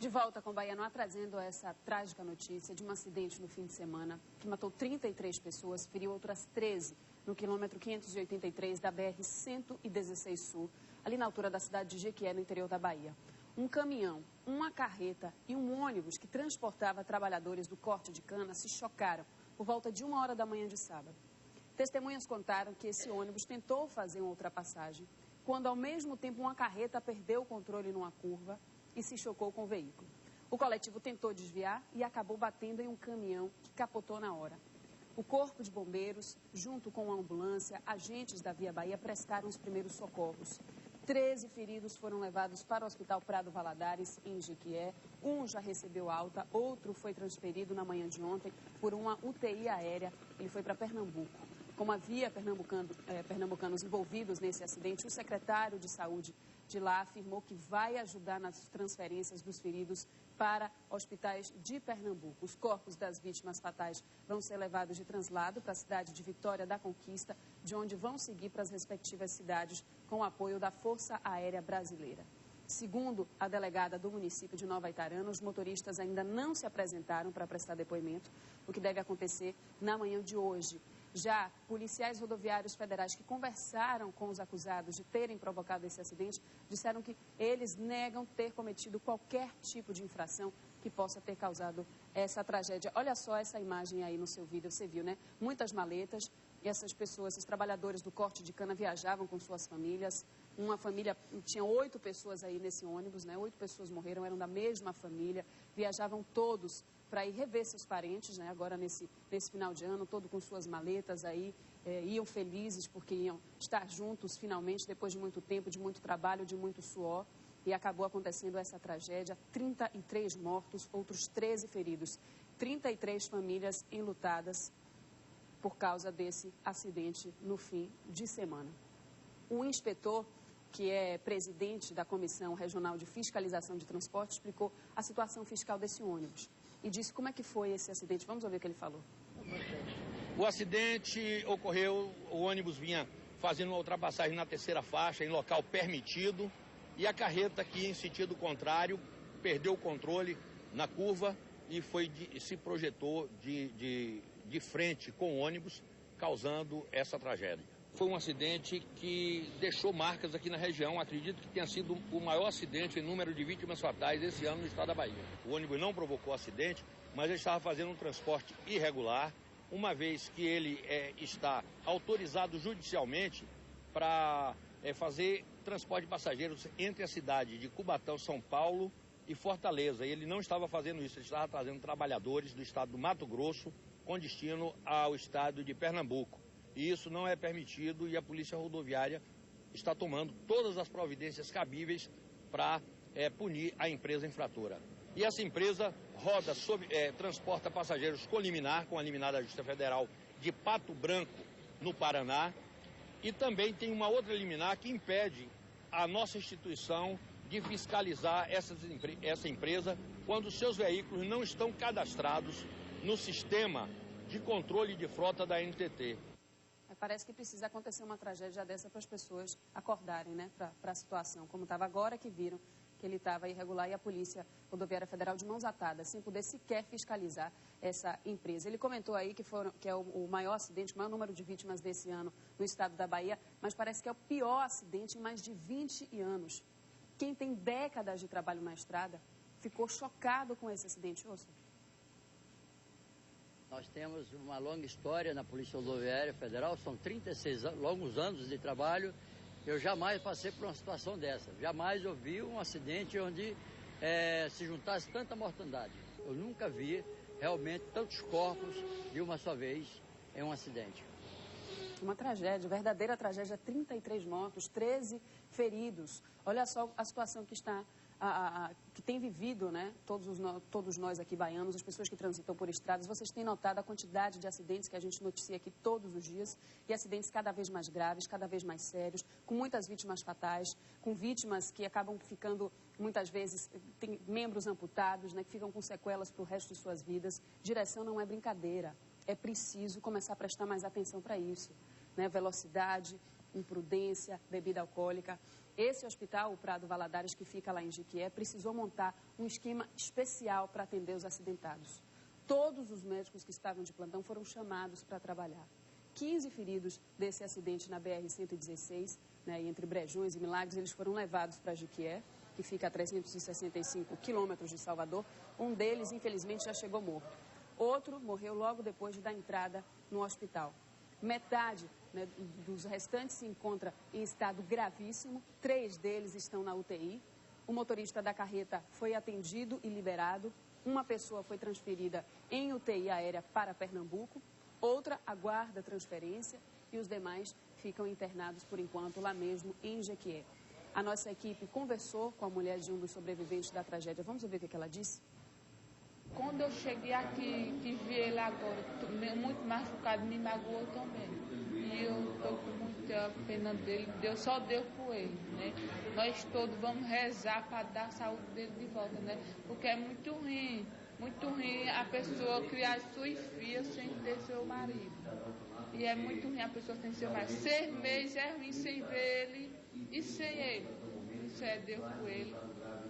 De volta com o Bahia no Ar, trazendo essa trágica notícia de um acidente no fim de semana que matou 33 pessoas, feriu outras 13 no quilômetro 583 da BR-116 Sul, ali na altura da cidade de Jequié, no interior da Bahia. Um caminhão, uma carreta e um ônibus que transportava trabalhadores do corte de cana se chocaram por volta de 1h da manhã de sábado. Testemunhas contaram que esse ônibus tentou fazer uma ultrapassagem, quando ao mesmo tempo uma carreta perdeu o controle numa curva e se chocou com o veículo. O coletivo tentou desviar e acabou batendo em um caminhão que capotou na hora. O corpo de bombeiros, junto com a ambulância, agentes da Via Bahia prestaram os primeiros socorros. 13 feridos foram levados para o Hospital Prado Valadares, em Jequié. Um já recebeu alta, outro foi transferido na manhã de ontem por uma UTI aérea. Ele foi para Pernambuco. Como havia pernambucanos envolvidos nesse acidente, o secretário de Saúde de lá afirmou que vai ajudar nas transferências dos feridos para hospitais de Pernambuco. Os corpos das vítimas fatais vão ser levados de translado para a cidade de Vitória da Conquista, de onde vão seguir para as respectivas cidades com o apoio da Força Aérea Brasileira. Segundo a delegada do município de Nova Itarana, os motoristas ainda não se apresentaram para prestar depoimento, o que deve acontecer na manhã de hoje. Já policiais rodoviários federais que conversaram com os acusados de terem provocado esse acidente disseram que eles negam ter cometido qualquer tipo de infração que possa ter causado essa tragédia. Olha só essa imagem aí no seu vídeo, você viu, né? Muitas maletas e essas pessoas, esses trabalhadores do corte de cana viajavam com suas famílias. Uma família, tinha 8 pessoas aí nesse ônibus, né? 8 pessoas morreram, eram da mesma família, viajavam todos para ir rever seus parentes, né? Agora nesse final de ano, todo com suas maletas aí, iam felizes porque iam estar juntos finalmente, depois de muito tempo, de muito trabalho, de muito suor. E acabou acontecendo essa tragédia, 33 mortos, outros 13 feridos, 33 famílias enlutadas por causa desse acidente no fim de semana. O inspetor, que é presidente da Comissão Regional de Fiscalização de Transporte, explicou a situação fiscal desse ônibus e disse como é que foi esse acidente. Vamos ouvir o que ele falou. O acidente ocorreu, o ônibus vinha fazendo uma ultrapassagem na terceira faixa, em local permitido, e a carreta aqui em sentido contrário perdeu o controle na curva e se projetou de frente com o ônibus, causando essa tragédia. Foi um acidente que deixou marcas aqui na região. Acredito que tenha sido o maior acidente em número de vítimas fatais esse ano no estado da Bahia. O ônibus não provocou acidente, mas ele estava fazendo um transporte irregular, uma vez que ele está autorizado judicialmente para fazer transporte de passageiros entre a cidade de Cubatão, São Paulo e Fortaleza. E ele não estava fazendo isso, ele estava trazendo trabalhadores do estado do Mato Grosso com destino ao estado de Pernambuco. E isso não é permitido e a Polícia Rodoviária está tomando todas as providências cabíveis para punir a empresa infratora. E essa empresa transporta passageiros com liminar, com a liminar da Justiça Federal de Pato Branco, no Paraná, e também tem uma outra liminar que impede a nossa instituição de fiscalizar essa empresa quando seus veículos não estão cadastrados no sistema de controle de frota da NTT. Parece que precisa acontecer uma tragédia dessa para as pessoas acordarem, né, para a situação, como estava agora que viram que ele estava irregular e a Polícia Rodoviária Federal de mãos atadas, sem poder sequer fiscalizar essa empresa. Ele comentou aí que é o maior acidente, o maior número de vítimas desse ano no estado da Bahia, mas parece que é o pior acidente em mais de 20 anos. Quem tem décadas de trabalho na estrada ficou chocado com esse acidente, ouça. Nós temos uma longa história na Polícia Rodoviária Federal, são 36 longos anos de trabalho. Eu jamais passei por uma situação dessa, jamais ouvi um acidente onde se juntasse tanta mortandade. Eu nunca vi realmente tantos corpos de uma só vez em um acidente. Uma tragédia, verdadeira tragédia, 33 mortos, 13 feridos. Olha só a situação que que tem vivido, né, todos nós aqui baianos, as pessoas que transitam por estradas. Vocês têm notado a quantidade de acidentes que a gente noticia aqui todos os dias, e acidentes cada vez mais graves, cada vez mais sérios, com muitas vítimas fatais, com vítimas que acabam ficando, muitas vezes, tem membros amputados, né, que ficam com sequelas para o resto de suas vidas. Direção não é brincadeira, é preciso começar a prestar mais atenção para isso, né, velocidade, imprudência, bebida alcoólica. Esse hospital, o Prado Valadares, que fica lá em Jequié, precisou montar um esquema especial para atender os acidentados. Todos os médicos que estavam de plantão foram chamados para trabalhar. 15 feridos desse acidente na BR-116, né, entre Brejões e Milagres, eles foram levados para Jequié, que fica a 365 quilômetros de Salvador. Um deles, infelizmente, já chegou morto. Outro morreu logo depois de dar entrada no hospital. Metade, né, dos restantes se encontra em estado gravíssimo. 3 deles estão na UTI. O motorista da carreta foi atendido e liberado. Uma pessoa foi transferida em UTI aérea para Pernambuco. Outra aguarda transferência e os demais ficam internados por enquanto lá mesmo em Jequié. A nossa equipe conversou com a mulher de um dos sobreviventes da tragédia. Vamos ouvir o que ela disse? Quando eu cheguei aqui, que vi ele agora, muito machucado, me magoou também. E eu estou com muita pena dele, só Deus por ele, né? Nós todos vamos rezar para dar a saúde dele de volta, né? Porque é muito ruim a pessoa criar sua filha sem ter seu marido. E é muito ruim a pessoa sem seu marido. 6 meses é ruim sem ver ele e sem ele. Isso é Deus por ele.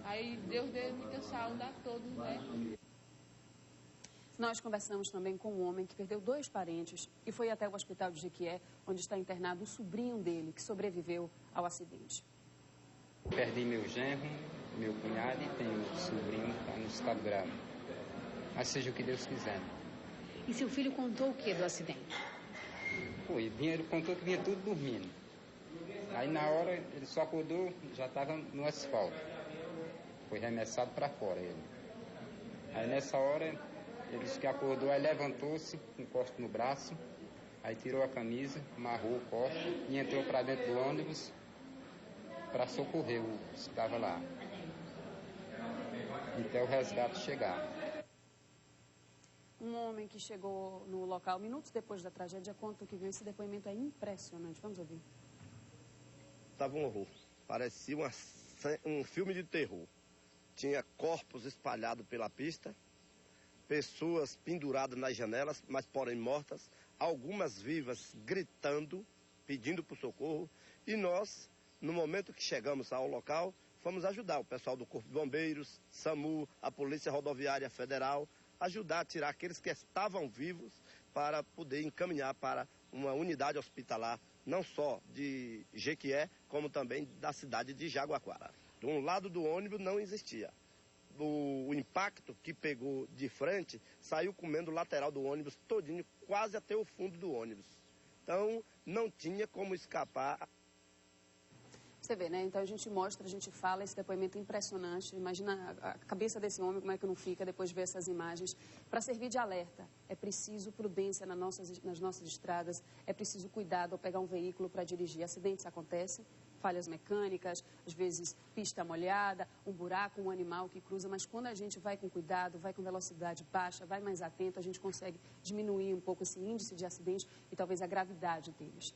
Aí Deus dê muita saúde a todos, né? Nós conversamos também com um homem que perdeu 2 parentes e foi até o hospital de Jequié, onde está internado o sobrinho dele, que sobreviveu ao acidente. Perdi meu genro, meu cunhado e tenho um sobrinho que está no estado grave. Mas seja o que Deus quiser. E seu filho contou o que do acidente? Ele contou que vinha tudo dormindo. Aí na hora ele só acordou, já estava no asfalto. Foi remessado para fora ele. Aí nessa hora ele disse que acordou, aí levantou-se, com um corte no braço, aí tirou a camisa, amarrou o corte e entrou para dentro do ônibus para socorrer o que estava lá. Até o resgate chegar. Um homem que chegou no local minutos depois da tragédia conta o que viu. Esse depoimento é impressionante. Vamos ouvir. Estava um horror. Parecia um filme de terror. Tinha corpos espalhados pela pista, pessoas penduradas nas janelas, mas porém mortas, algumas vivas gritando, pedindo por socorro. E nós, no momento que chegamos ao local, fomos ajudar o pessoal do Corpo de Bombeiros, SAMU, a Polícia Rodoviária Federal, ajudar a tirar aqueles que estavam vivos para poder encaminhar para uma unidade hospitalar, não só de Jequié, como também da cidade de Jaguaquara. De um lado do ônibus não existia. O impacto que pegou de frente saiu comendo o lateral do ônibus todinho, quase até o fundo do ônibus. Então, não tinha como escapar. Você vê, né? Então a gente mostra, a gente fala, esse depoimento impressionante. Imagina a cabeça desse homem, como é que não fica depois de ver essas imagens. Para servir de alerta, é preciso prudência nas nossas estradas, é preciso cuidado ao pegar um veículo para dirigir. Acidentes acontecem, falhas mecânicas, às vezes pista molhada, um buraco, um animal que cruza, mas quando a gente vai com cuidado, vai com velocidade baixa, vai mais atento, a gente consegue diminuir um pouco esse índice de acidente e talvez a gravidade deles.